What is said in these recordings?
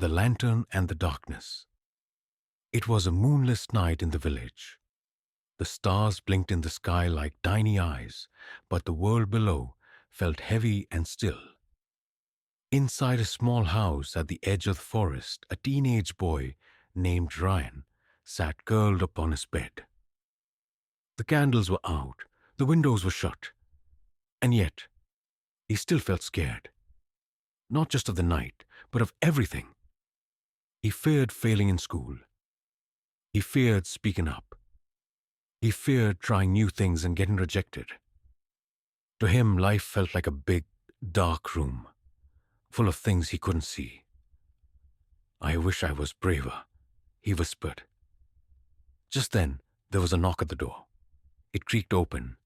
The Lantern and the Darkness. It was a moonless night in the village. The stars blinked in the sky like tiny eyes, but the world below felt heavy and still. Inside a small house at the edge of the forest, a teenage boy named Rian sat curled upon his bed. The candles were out, the windows were shut, and yet he still felt scared. Not just of the night, but of everything. He feared failing in school. He feared speaking up. He feared trying new things and getting rejected. To him, life felt like a big, dark room, full of things he couldn't see. "I wish I was braver," he whispered. Just then, there was a knock at the door. It creaked open,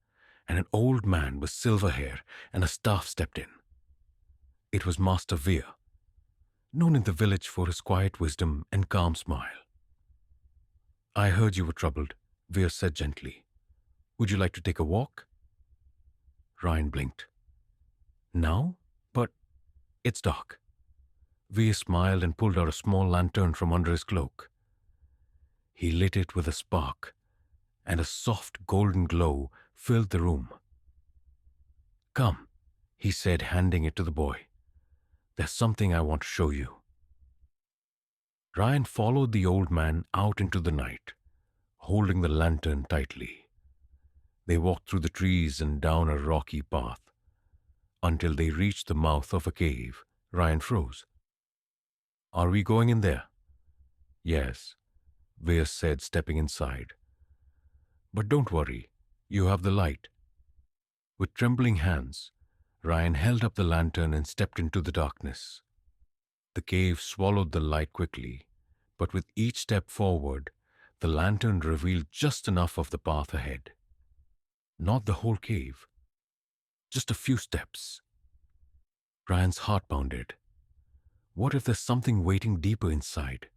and an old man with silver hair and a staff stepped in. It was Master Veer, known in the village for his quiet wisdom and calm smile. "I heard you were troubled," Veer said gently. "Would you like to take a walk?" Ryan blinked. "Now? But it's dark." Veer smiled and pulled out a small lantern from under his cloak. He lit it with a spark, and a soft golden glow filled the room. "Come," he said, handing it to the boy. "There's something I want to show you." Ryan followed the old man out into the night, holding the lantern tightly. They walked through the trees and down a rocky path. Until they reached the mouth of a cave, Ryan froze. "Are we going in there?" "Yes," Veer said, stepping inside. "But don't worry, you have the light." With trembling hands, Ryan held up the lantern and stepped into the darkness. The cave swallowed the light quickly, but with each step forward, the lantern revealed just enough of the path ahead. Not the whole cave, just a few steps. Ryan's heart pounded. What if there's something waiting deeper inside?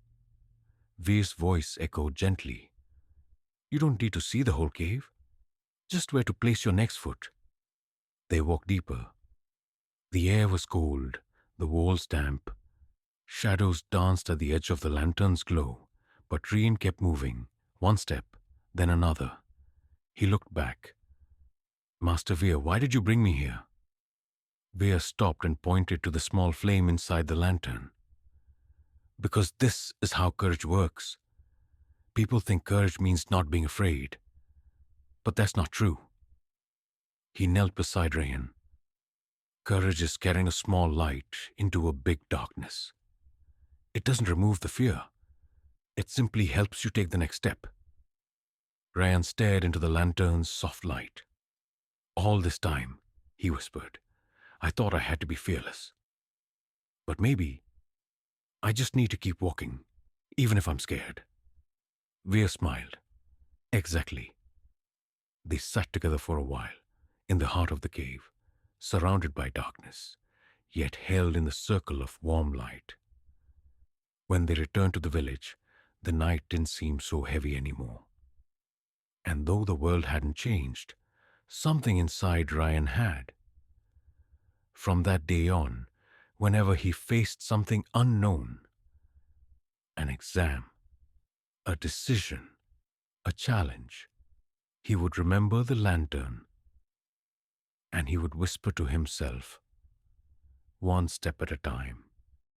Veer's voice echoed gently. "You don't need to see the whole cave, just where to place your next foot." They walked deeper. The air was cold, the walls damp. Shadows danced at the edge of the lantern's glow, but Rian kept moving, one step, then another. He looked back. "Master Veer, why did you bring me here?" Veer stopped and pointed to the small flame inside the lantern. "Because this is how courage works. People think courage means not being afraid. But that's not true." He knelt beside Rian. "Courage is carrying a small light into a big darkness. It doesn't remove the fear. It simply helps you take the next step." Ryan stared into the lantern's soft light. "All this time," he whispered, "I thought I had to be fearless. But maybe I just need to keep walking, even if I'm scared." Veer smiled. "Exactly." They sat together for a while, in the heart of the cave, surrounded by darkness, yet held in the circle of warm light. When they returned to the village, the night didn't seem so heavy anymore. And though the world hadn't changed, something inside Ryan had. From that day on, whenever he faced something unknown, an exam, a decision, a challenge, he would remember the lantern, and he would whisper to himself, "One step at a time,